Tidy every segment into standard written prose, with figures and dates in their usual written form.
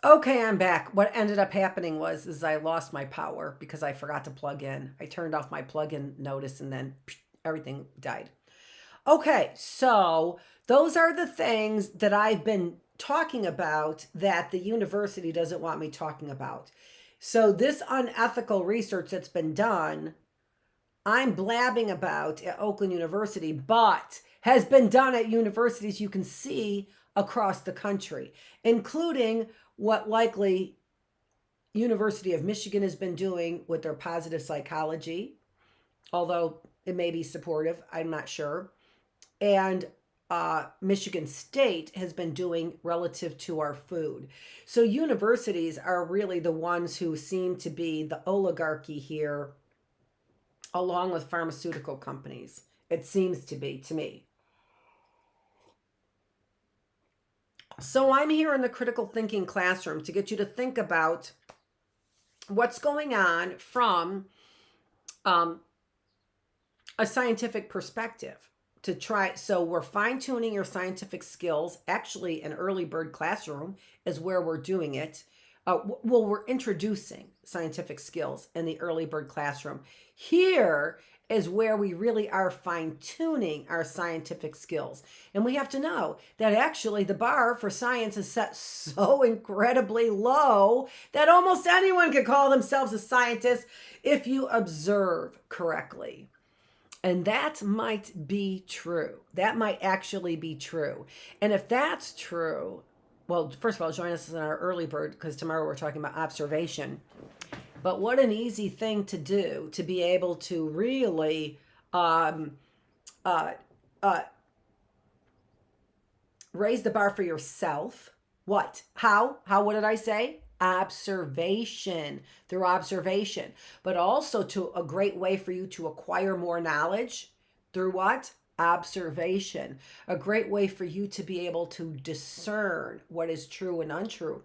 Okay, I'm back. What ended up happening is I lost my power because I forgot to plug in. I turned off my plug-in notice and then everything died. Okay, so those are the things that I've been talking about that the university doesn't want me talking about. So this unethical research that's been done, I'm blabbing about at Oakland University, but has been done at universities you can see across the country, including what likely University of Michigan has been doing with their positive psychology, although it may be supportive, I'm not sure. And Michigan State has been doing relative to our food. So universities are really the ones who seem to be the oligarchy here, along with pharmaceutical companies. It seems to be to me. So I'm here in the critical thinking classroom to get you to think about what's going on from a scientific perspective to try. So we're fine tuning your scientific skills. Actually, an early bird classroom is where we're doing it. Well, we're introducing scientific skills in the early bird classroom. Here is where we really are fine tuning our scientific skills. And we have to know that actually the bar for science is set so incredibly low that almost anyone could call themselves a scientist if you observe correctly. And that might be true. That might actually be true. And if that's true, well, first of all, join us in our early bird because tomorrow we're talking about observation. But what an easy thing to do to be able to really uh, uh, raise the bar for yourself. What? How? What did I say? Observation, through observation, but also to a great way for you to acquire more knowledge through what? Observation. A great way for you to be able to discern what is true and untrue.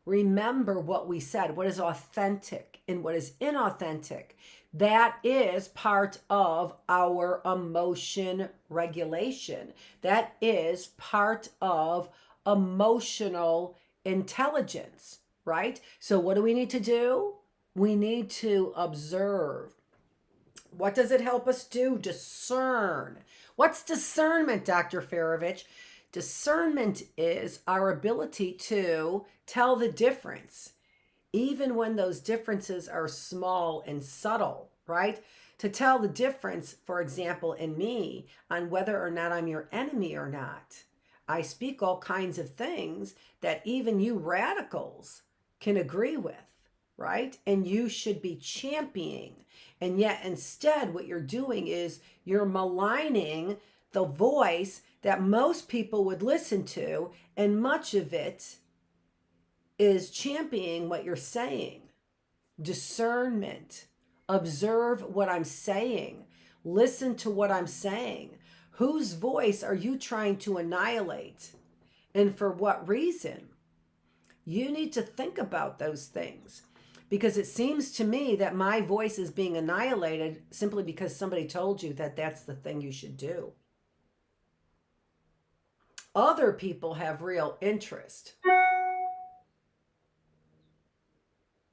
Remember what we said, what is authentic and what is inauthentic. That is part of our emotion regulation. That is part of emotional intelligence, right? So what do we need to do? We need to observe. What does it help us do? Discern. What's discernment, Dr. Feravich? Discernment is our ability to tell the difference, even when those differences are small and subtle, right? To tell the difference, for example, in me, on whether or not I'm your enemy or not. I speak all kinds of things that even you radicals can agree with, right? And you should be championing. And yet, instead, what you're doing is you're maligning the voice that most people would listen to, and much of it is championing what you're saying. Discernment. Observe what I'm saying. Listen to what I'm saying. Whose voice are you trying to annihilate? And for what reason? You need to think about those things, because it seems to me that my voice is being annihilated simply because somebody told you that that's the thing you should do. Other people have real interest.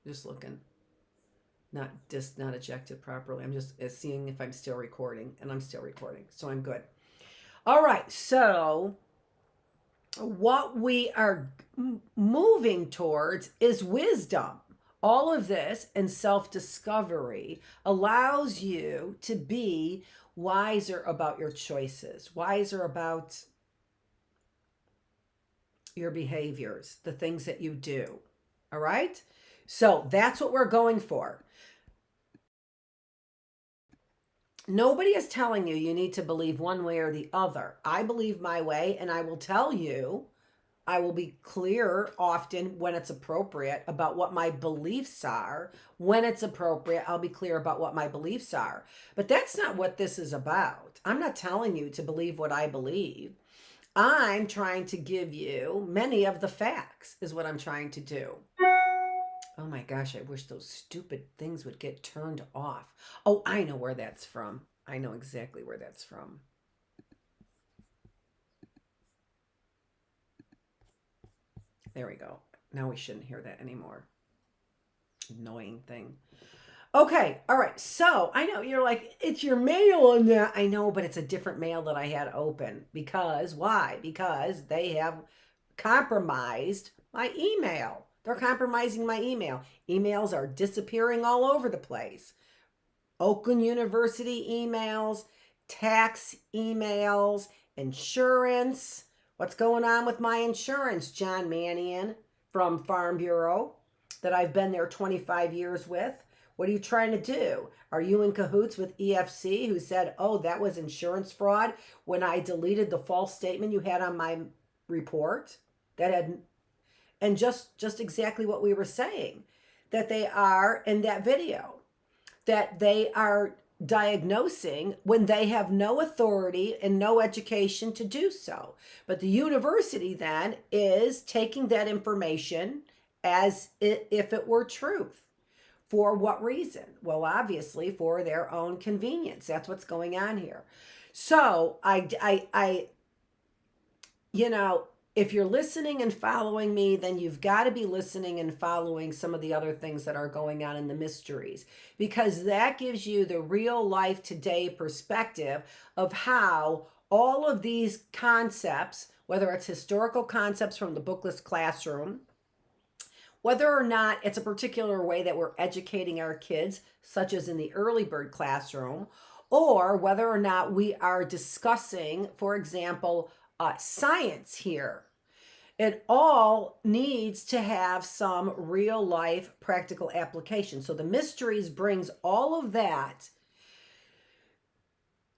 Just looking. Not ejected properly. I'm just seeing if I'm still recording, and I'm still recording, so I'm good. All right, so what we are moving towards is wisdom. All of this and self-discovery allows you to be wiser about your choices, wiser about your behaviors, the things that you do. All right? So that's what we're going for. Nobody is telling you you need to believe one way or the other. I believe my way, and I will tell you, I will be clear often when it's appropriate about what my beliefs are. When it's appropriate, I'll be clear about what my beliefs are. But that's not what this is about. I'm not telling you to believe what I believe. I'm trying to give you many of the facts, is what I'm trying to do. Oh my gosh, I wish those stupid things would get turned off. Oh, I know where that's from. I know exactly where that's from. There we go. Now we shouldn't hear that anymore. Annoying thing. Okay, all right. So I know you're like, it's your mail on that. I know, but it's a different mail that I had open. Because why? Because they have compromised my email. They're compromising my email. Emails are disappearing all over the place. Oakland University emails, tax emails, insurance. What's going on with my insurance, John Mannion from Farm Bureau, that I've been there 25 years with? What are you trying to do? Are you in cahoots with EFC, who said, oh, that was insurance fraud when I deleted the false statement you had on my report? That had, and just exactly what we were saying, that they are in that video, that they are diagnosing when they have no authority and no education to do so. But the university then is taking that information as if it were truth. For what reason? Well, obviously for their own convenience. That's what's going on here. So I you know, if you're listening and following me, then you've got to be listening and following some of the other things that are going on in the mysteries, because that gives you the real life today perspective of how all of these concepts, whether it's historical concepts from the Bookless classroom, whether or not it's a particular way that we're educating our kids, such as in the early bird classroom, or whether or not we are discussing, for example, science here. It all needs to have some real life practical application. So the mysteries brings all of that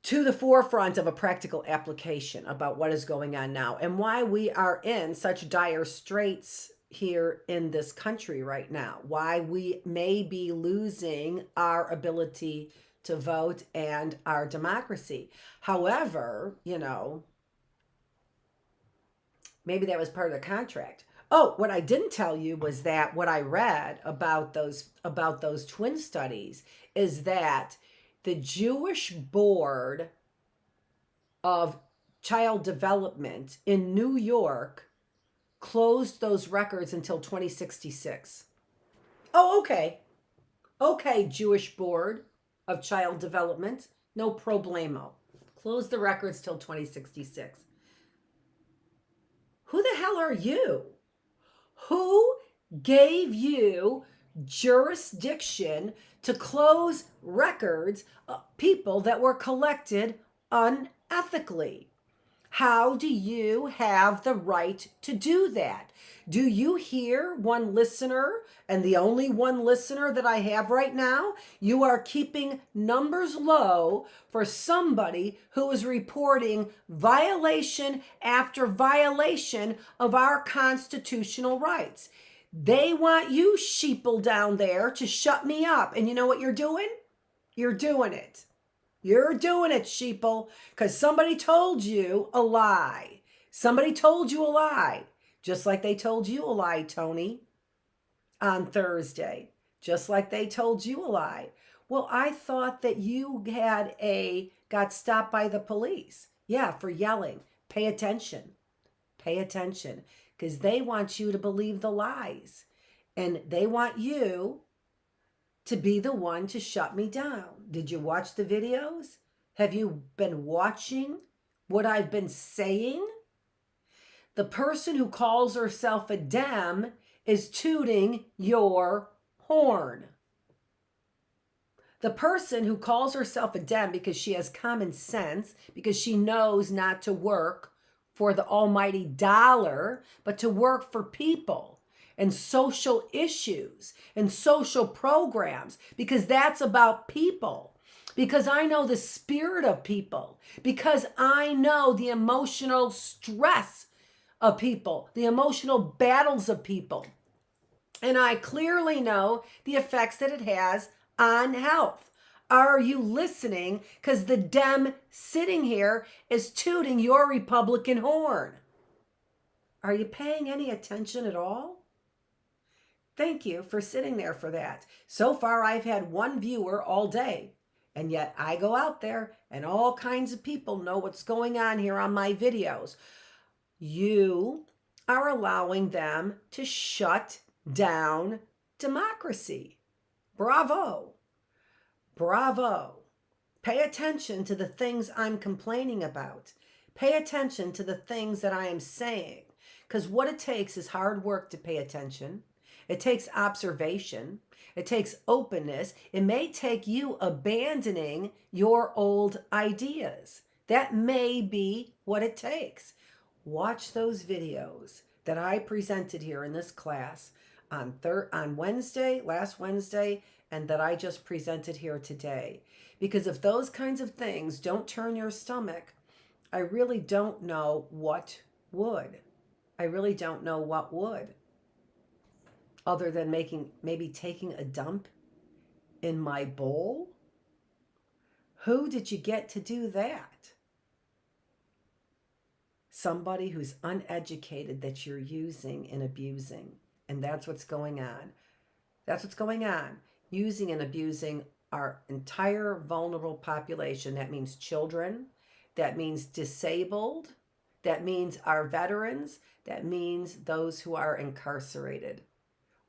to the forefront of a practical application about what is going on now and why we are in such dire straits here in this country right now, why we may be losing our ability to vote and our democracy. However, you know, maybe that was part of the contract. Oh, what I didn't tell you was that what I read about those twin studies is that the Jewish Board of Child Development in New York closed those records until 2066. Oh, okay. Okay, Jewish Board of Child Development, no problemo. Close the records till 2066. Who the hell are you? Who gave you jurisdiction to close records of people that were collected unethically? How do you have the right to do that? Do you hear one listener, and the only one listener that I have right now? You are keeping numbers low for somebody who is reporting violation after violation of our constitutional rights. They want you sheeple down there to shut me up. And you know what you're doing? You're doing it. You're doing it, sheeple, because somebody told you a lie. Somebody told you a lie, just like they told you a lie, Tony, on Thursday, just like they told you a lie. Well, I thought that you got stopped by the police. Yeah, for yelling. Pay attention. Pay attention, because they want you to believe the lies, and they want you to be the one to shut me down. Did you watch the videos? Have you been watching what I've been saying? The person who calls herself a Dem is tooting your horn. The person who calls herself a Dem because she has common sense, because she knows not to work for the almighty dollar, but to work for people and social issues and social programs, because that's about people, because I know the spirit of people, because I know the emotional stress of people, the emotional battles of people, and I clearly know the effects that it has on health. Are you listening? Because the Dem sitting here is tooting your Republican horn. Are you paying any attention at all? Thank you for sitting there for that. So far, I've had one viewer all day, and yet I go out there and all kinds of people know what's going on here on my videos. You are allowing them to shut down democracy. Bravo. Bravo. Pay attention to the things I'm complaining about. Pay attention to the things that I am saying. Because what it takes is hard work to pay attention. It takes observation. It takes openness. It may take you abandoning your old ideas. That may be what it takes. Watch those videos that I presented here in this class on Wednesday, last Wednesday, and that I just presented here today. Because if those kinds of things don't turn your stomach, I really don't know what would. I really don't know what would. Other than maybe taking a dump in my bowl? Who did you get to do that? Somebody who's uneducated that you're using and abusing. And that's what's going on. That's what's going on. Using and abusing our entire vulnerable population. That means children. That means disabled. That means our veterans. That means those who are incarcerated.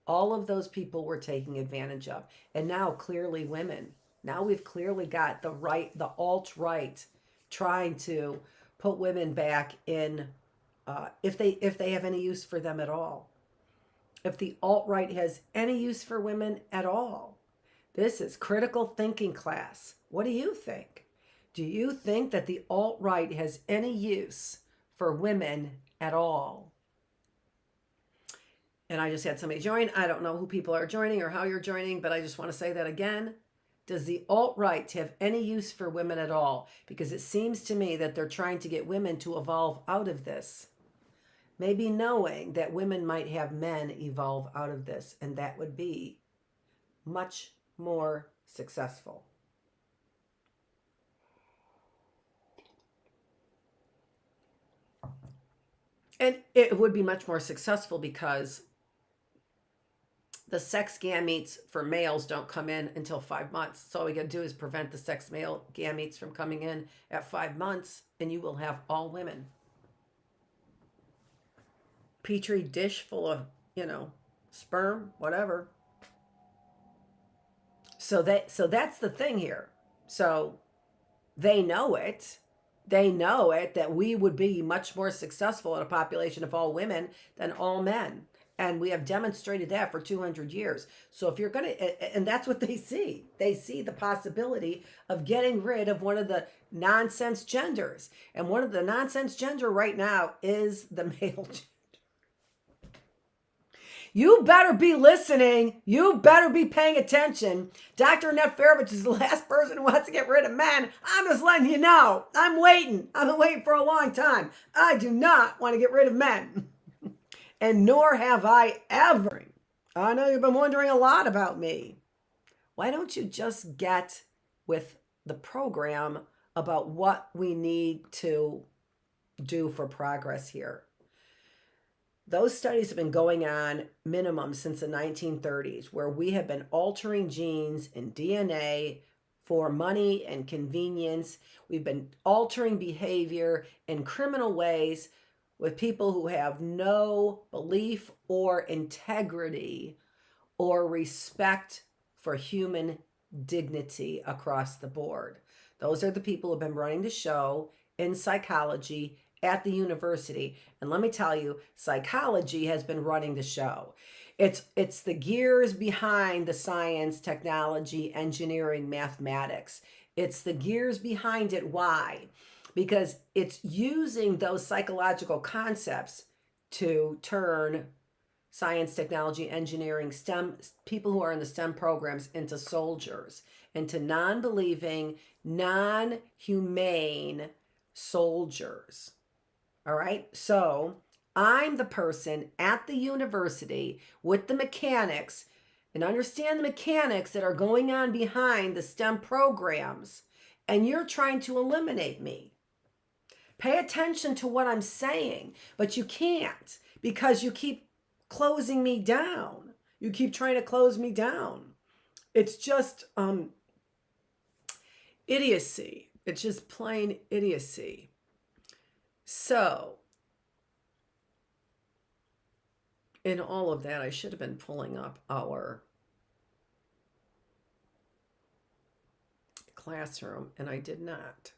All of those people we're taking advantage of. And now clearly women. Now we've clearly got the alt-right trying to put women back in, if they have any use for them at all. If the alt-right has any use for women at all. This is critical thinking class. What do you think? Do you think that the alt-right has any use for women at all? And I just had somebody join. I don't know who people are joining or how you're joining, but I just want to say that again. Does the alt-right have any use for women at all? Because it seems to me that they're trying to get women to evolve out of this. Maybe knowing that women might have men evolve out of this, and that would be much more successful. And it would be much more successful because the sex gametes for males don't come in until 5 months. So all we got to do is prevent the sex male gametes from coming in at 5 months, and you will have all women. Petri dish full of, sperm, whatever. So that's the thing here. So they know it. They know it, that we would be much more successful in a population of all women than all men. And we have demonstrated that for 200 years. So if you're going to, and that's what they see. They see the possibility of getting rid of one of the nonsense genders. And one of the nonsense gender right now is the male gender. You better be listening. You better be paying attention. Dr. Annette Feravich is the last person who wants to get rid of men. I'm just letting you know. I'm waiting. I've been waiting for a long time. I do not want to get rid of men. And nor have I ever. I know you've been wondering a lot about me. Why don't you just get with the program about what we need to do for progress here? Those studies have been going on minimum since the 1930s, where we have been altering genes and DNA for money and convenience. We've been altering behavior in criminal ways with people who have no belief or integrity or respect for human dignity across the board. Those are the people who have been running the show in psychology at the university. And let me tell you, psychology has been running the show. It's the gears behind the science, technology, engineering, mathematics. It's the gears behind it. Why? Because it's using those psychological concepts to turn science, technology, engineering, STEM, people who are in the STEM programs into soldiers, into non-believing, non-humane soldiers. All right. So I'm the person at the university with the mechanics and understand the mechanics that are going on behind the STEM programs. And you're trying to eliminate me. Pay attention to what I'm saying, but you can't because you keep closing me down. You keep trying to close me down. It's just idiocy. It's just plain idiocy. So in all of that, I should have been pulling up our classroom, and I did not.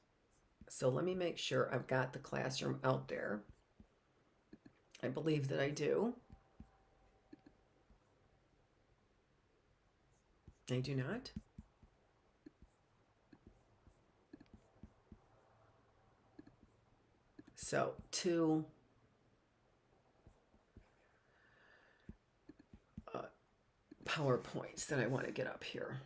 So let me make sure I've got the classroom out there. I believe that I do. I do not. So 2 PowerPoints that I want to get up here.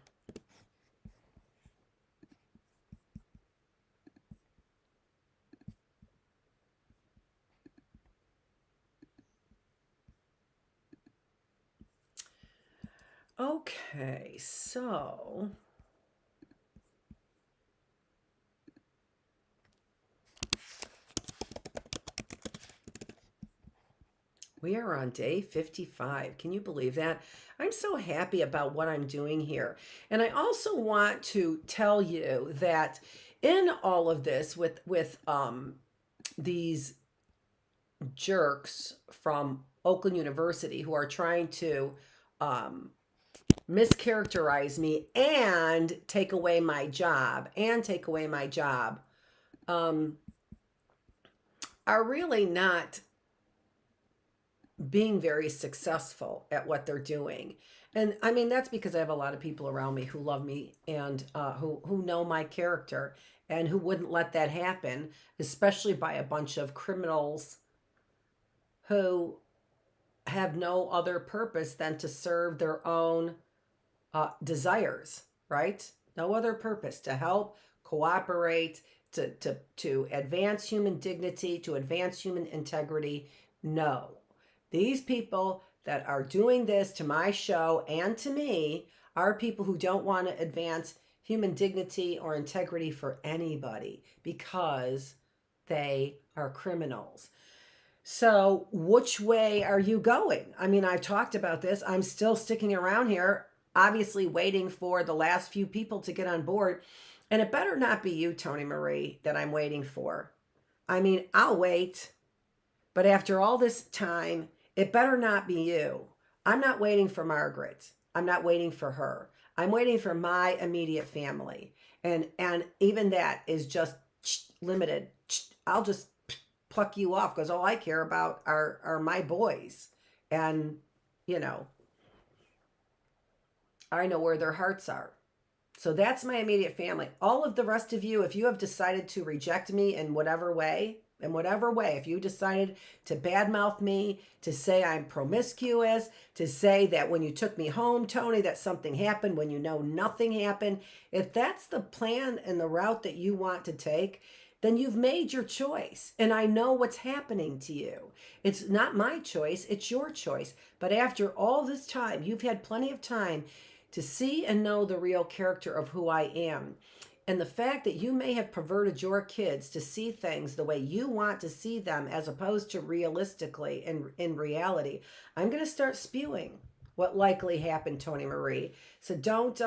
Okay, so we are on day 55. Can you believe that? I'm so happy about what I'm doing here. And I also want to tell you that in all of this with these jerks from Oakland University who are trying to mischaracterize me and take away my job are really not being very successful at what they're doing. And I mean, that's because I have a lot of people around me who love me and who know my character and who wouldn't let that happen, especially by a bunch of criminals who have no other purpose than to serve their own desires, right? No other purpose, to help, cooperate, to advance human dignity, to advance human integrity. No. These people that are doing this to my show and to me are people who don't want to advance human dignity or integrity for anybody because they are criminals. So which way are you going? I mean, I've talked about this. I'm still sticking around here, obviously waiting for the last few people to get on board. And it better not be you, Tony Marie, that I'm waiting for. I mean, I'll wait. But after all this time, it better not be you. I'm not waiting for Margaret. I'm not waiting for her. I'm waiting for my immediate family. And even that is just limited. I'll just pluck you off because all I care about are my boys. And, you know, I know where their hearts are. So that's my immediate family. All of the rest of you, if you have decided to reject me in whatever way, if you decided to badmouth me, to say I'm promiscuous, to say that when you took me home, Tony, that something happened when you know nothing happened, if that's the plan and the route that you want to take, then you've made your choice. And I know what's happening to you. It's not my choice, it's your choice. But after all this time, you've had plenty of time to see and know the real character of who I am. And the fact that you may have perverted your kids to see things the way you want to see them as opposed to realistically in reality, I'm going to start spewing what likely happened, Tony Marie. So don't,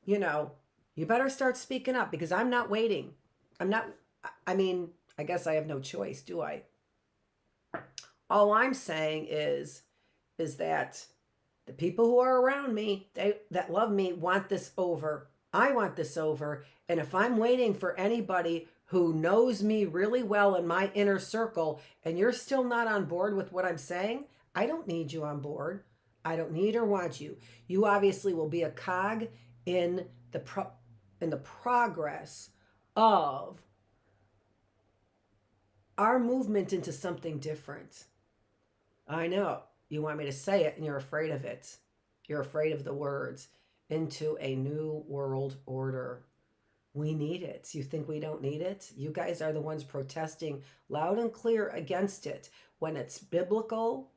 you better start speaking up because I'm not waiting. I guess I have no choice, do I? All I'm saying is that the people who are around me, that love me, want this over. I want this over. And if I'm waiting for anybody who knows me really well in my inner circle and you're still not on board with what I'm saying, I don't need you on board. I don't need or want you. You obviously will be a cog in the progress of our movement into something different. I know. You want me to say it and you're afraid of it. You're afraid of the words. Into a new world order. We need it. You think we don't need it? You guys are the ones protesting loud and clear against it. When it's biblical,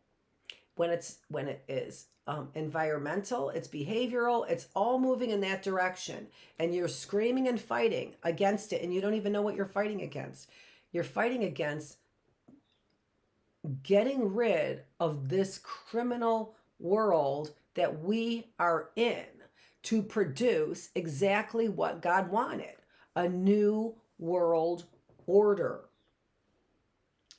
when it is environmental, it's behavioral, it's all moving in that direction. And you're screaming and fighting against it and you don't even know what you're fighting against. You're fighting against getting rid of this criminal world that we are in to produce exactly what God wanted, a new world order.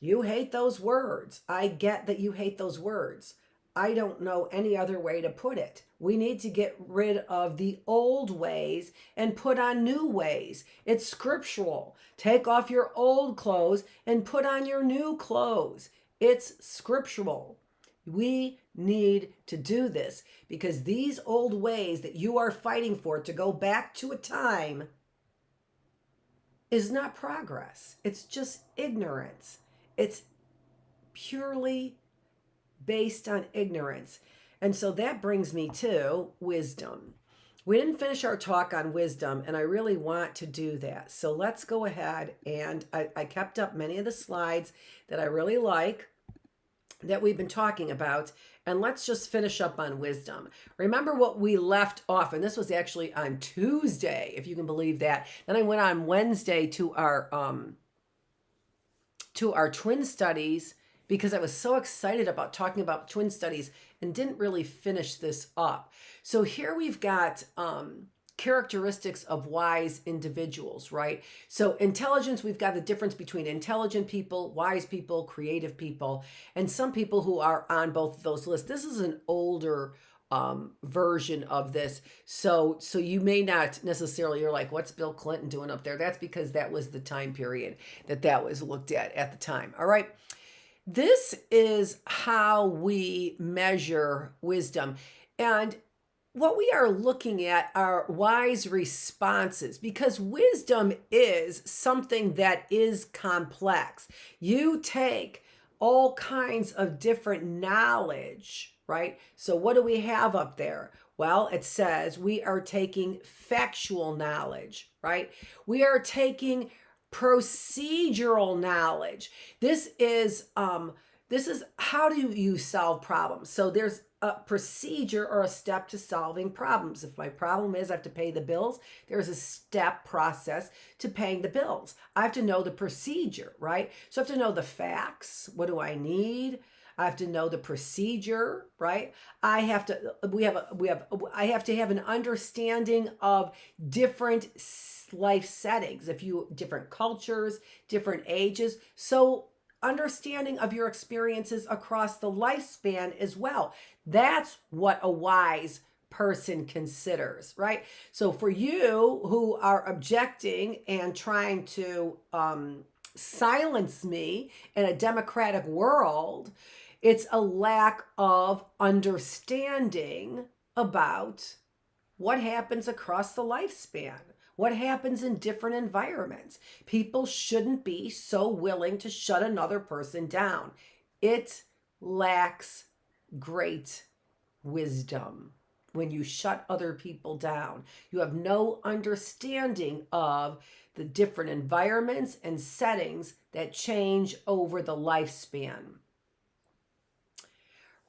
You hate those words. I get that you hate those words. I don't know any other way to put it. We need to get rid of the old ways and put on new ways. It's scriptural. Take off your old clothes and put on your new clothes. It's scriptural. We need to do this because these old ways that you are fighting for to go back to a time is not progress. It's just ignorance. It's purely based on ignorance. And so that brings me to wisdom. We didn't finish our talk on wisdom, and I really want to do that. So let's go ahead, and I kept up many of the slides that I really like that we've been talking about, and let's just finish up on wisdom. Remember what we left off, and this was actually on Tuesday, if you can believe that. Then I went on Wednesday to our twin studies because I was so excited about talking about twin studies and didn't really finish this up. So here we've got characteristics of wise individuals, right? So intelligence, we've got the difference between intelligent people, wise people, creative people, and some people who are on both of those lists. This is an older version of this. So you may not necessarily, you're like, what's Bill Clinton doing up there? That's because that was the time period that was looked at the time. All right. This is how we measure wisdom. And what we are looking at are wise responses, because wisdom is something that is complex. You take all kinds of different knowledge, right? So what do we have up there? Well, it says we are taking factual knowledge, right? We are taking procedural knowledge. This is how do you solve problems? So there's a procedure or a step to solving problems. If my problem is I have to pay the bills, there's a step process to paying the bills. I have to know the procedure, right? So I have to know the facts. What do I need? I have to know the procedure, right? I have to have an understanding of different life settings, different cultures, different ages. So understanding of your experiences across the lifespan as well. That's what a wise person considers, right? So for you who are objecting and trying to silence me in a democratic world, it's a lack of understanding about what happens across the lifespan, what happens in different environments. People shouldn't be so willing to shut another person down. It lacks great wisdom when you shut other people down. You have no understanding of the different environments and settings that change over the lifespan.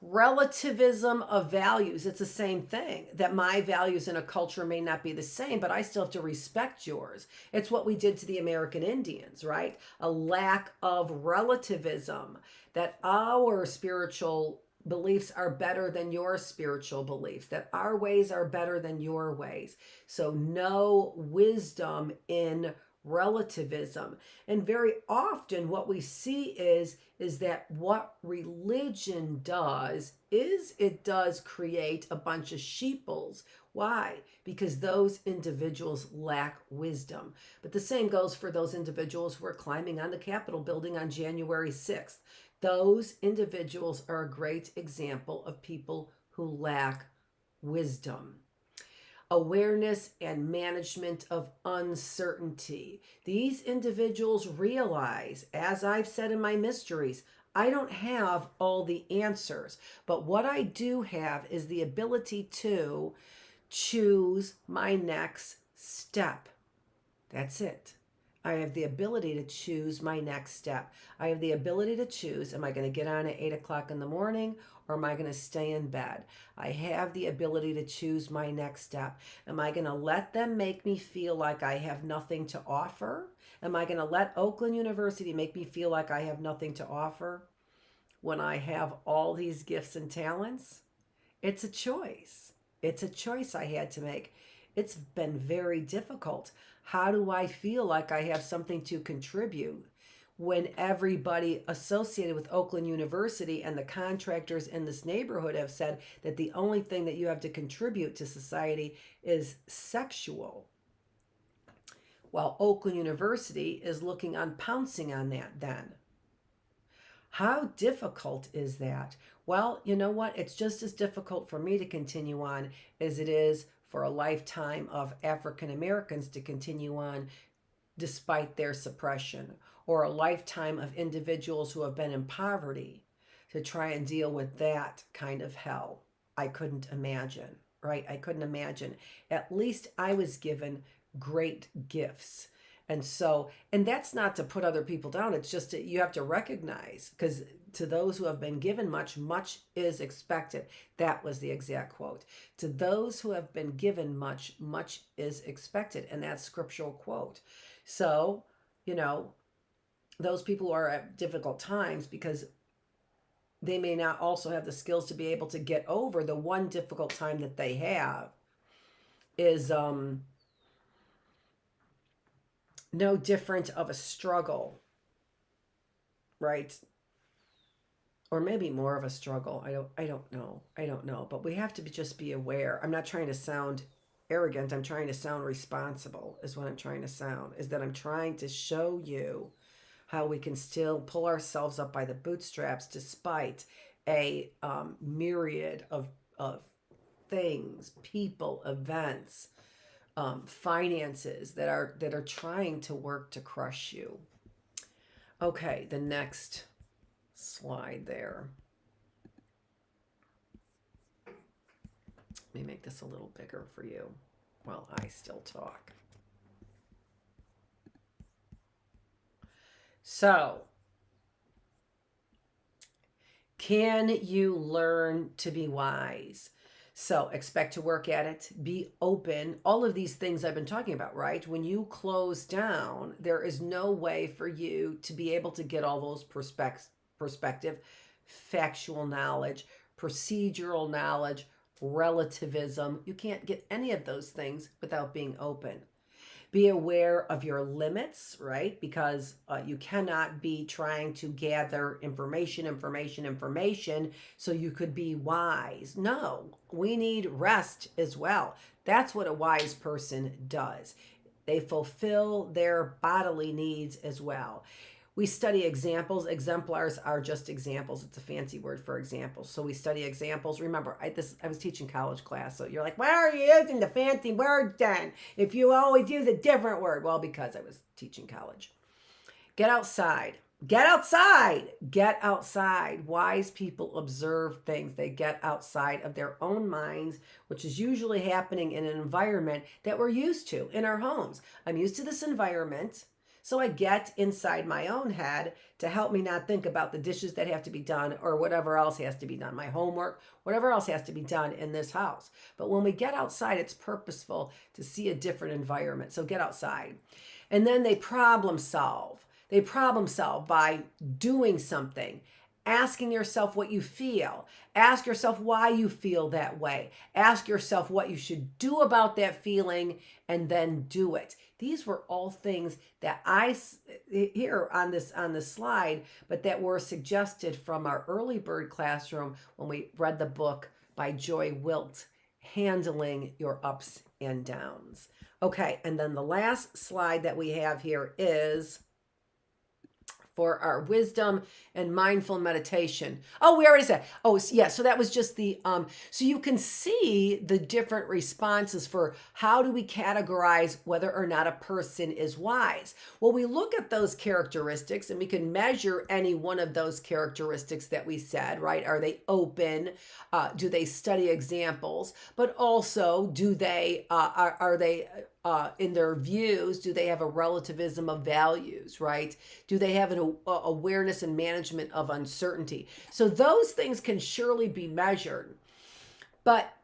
Relativism of values. It's the same thing, that my values in a culture may not be the same, but I still have to respect yours. It's what we did to the American Indians, right? A lack of relativism, that our spiritual beliefs are better than your spiritual beliefs, that our ways are better than your ways. So no wisdom in relativism. And very often what we see is that what religion does is it does create a bunch of sheeples. Why? Because those individuals lack wisdom. But the same goes for those individuals who are climbing on the Capitol building on January 6th. Those individuals are a great example of people who lack wisdom. Awareness and management of uncertainty. These individuals realize, as I've said in my mysteries, I don't have all the answers, but what I do have is the ability to choose my next step. That's it. I have the ability to choose my next step. I have the ability to choose, am I going to get on at 8 o'clock in the morning or am I going to stay in bed? I have the ability to choose my next step. Am I going to let them make me feel like I have nothing to offer? Am I going to let Oakland University make me feel like I have nothing to offer when I have all these gifts and talents? It's a choice. It's a choice I had to make. It's been very difficult. How do I feel like I have something to contribute when everybody associated with Oakland University and the contractors in this neighborhood have said that the only thing that you have to contribute to society is sexual. Well, Oakland University is looking on pouncing on that then. How difficult is that? Well, you know what? It's just as difficult for me to continue on as it is for a lifetime of African Americans to continue on despite their suppression, or a lifetime of individuals who have been in poverty to try and deal with that kind of hell. I couldn't imagine, right? I couldn't imagine. At least I was given great gifts. And so, and that's not to put other people down. It's just that you have to recognize, because to those who have been given much, much is expected. That was the exact quote. To those who have been given much, much is expected. And that's scriptural quote. So, you know, those people who are at difficult times, because they may not also have the skills to be able to get over the one difficult time that they have, is no different of a struggle, right? Or maybe more of a struggle. I don't know. But we have to just be aware. I'm not trying to sound arrogant. I'm trying to sound responsible is what I'm trying to sound. Is that I'm trying to show you how we can still pull ourselves up by the bootstraps despite a myriad of things, people, events, finances that are trying to work to crush you. Okay, the next slide there. Let me make this a little bigger for you while I still talk. So, can you learn to be wise? So expect to work at it, be open, all of these things I've been talking about, right? When you close down, there is no way for you to be able to get all those perspective, factual knowledge, procedural knowledge, relativism. You can't get any of those things without being open. Be aware of your limits, right? Because you cannot be trying to gather information so you could be wise. No, we need rest as well. That's what a wise person does. They fulfill their bodily needs as well. We study examples. Exemplars are just examples. It's a fancy word for examples. So we study examples. Remember, I was teaching college class. So you're like, why are you using the fancy word then? If you always use a different word. Well, because I was teaching college. Get outside. Get outside. Get outside. Wise people observe things. They get outside of their own minds, which is usually happening in an environment that we're used to in our homes. I'm used to this environment. So I get inside my own head to help me not think about the dishes that have to be done or whatever else has to be done, my homework, whatever else has to be done in this house. But when we get outside, it's purposeful to see a different environment. So get outside. And then they problem solve. They problem solve by doing something. Asking yourself what you feel. Ask yourself why you feel that way. Ask yourself what you should do about that feeling and then do it. These were all things that I here on this slide, but that were suggested from our early bird classroom when we read the book by Joy Wilt, Handling Your Ups and Downs. Okay, and then the last slide that we have here is for our wisdom and mindful meditation. Oh, we already said. Oh, yeah. So that was just the, so you can see the different responses for how do we categorize whether or not a person is wise. Well, we look at those characteristics and we can measure any one of those characteristics that we said, right? Are they open? Do they study examples? But also, do they, are they, in their views, do they have a relativism of values, right? Do they have an awareness and management of uncertainty? So those things can surely be measured. But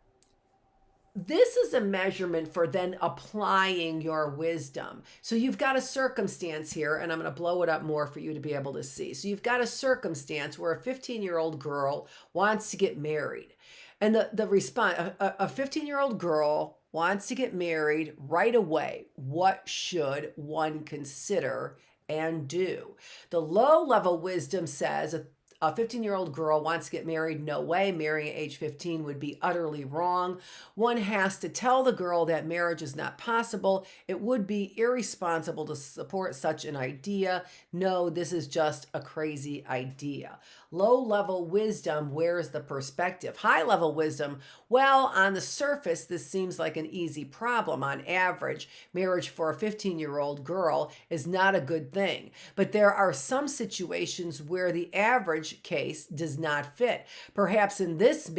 this is a measurement for then applying your wisdom. So you've got a circumstance here, and I'm going to blow it up more for you to be able to see. So you've got a circumstance where a 15-year-old girl wants to get married. And the response, a 15-year-old girl wants to get married right away. What should one consider and do. The low-level wisdom says a 15-year-old girl wants to get married. No way. Marrying at age 15 would be utterly wrong. One has to tell the girl that marriage is not possible. It would be irresponsible to support such an idea. No, this is just a crazy idea. Low-level wisdom, where's the perspective? High-level wisdom, well, on the surface, this seems like an easy problem. On average, marriage for a 15-year-old girl is not a good thing. But there are some situations where the average case does not fit. Perhaps in this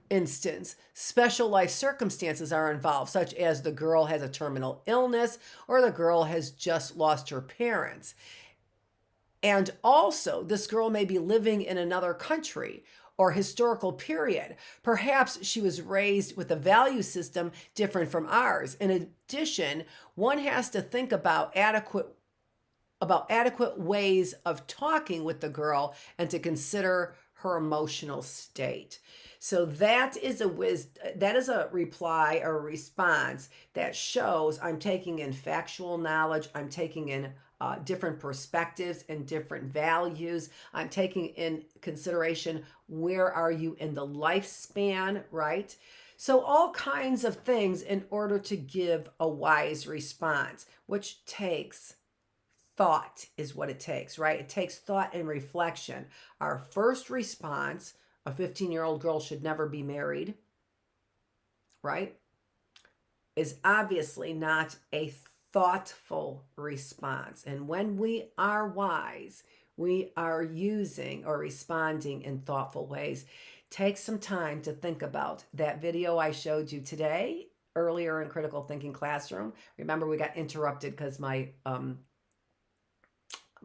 instance, special life circumstances are involved, such as the girl has a terminal illness or the girl has just lost her parents. And also, this girl may be living in another country or historical period. Perhaps she was raised with a value system different from ours. In addition, one has to think about adequate ways of talking with the girl and to consider her emotional state. So that is a reply or response that shows I'm taking in factual knowledge, I'm taking in different perspectives and different values. I'm taking in consideration where are you in the lifespan, right? So all kinds of things in order to give a wise response, which takes thought is what it takes, right? It takes thought and reflection. Our first response, a 15-year-old girl should never be married, right? Is obviously not a thoughtful response. And when we are wise, we are using or responding in thoughtful ways. Take some time to think about that video I showed you today, earlier in Critical Thinking Classroom. Remember, we got interrupted because my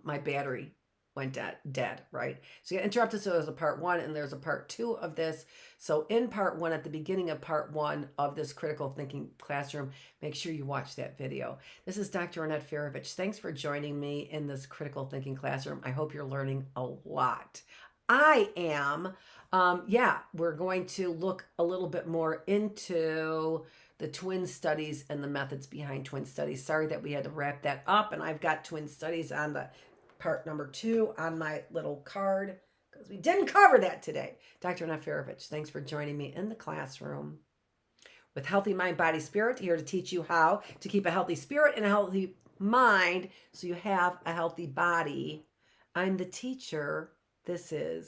battery went dead, right? So you got interrupted, so there's a part 1 and there's a part 2 of this. So in part 1, at the beginning of part 1 of this Critical Thinking Classroom, make sure you watch that video. This is Dr. Annette Feravich. Thanks for joining me in this Critical Thinking Classroom. I hope you're learning a lot. I am, we're going to look a little bit more into the twin studies and the methods behind twin studies. Sorry that we had to wrap that up, and I've got twin studies on the part number 2 on my little card because we didn't cover that today. Dr. Annette Feravich, thanks for joining me in the classroom with Healthy Mind, Body, Spirit, here to teach you how to keep a healthy spirit and a healthy mind so you have a healthy body. I'm the teacher. This is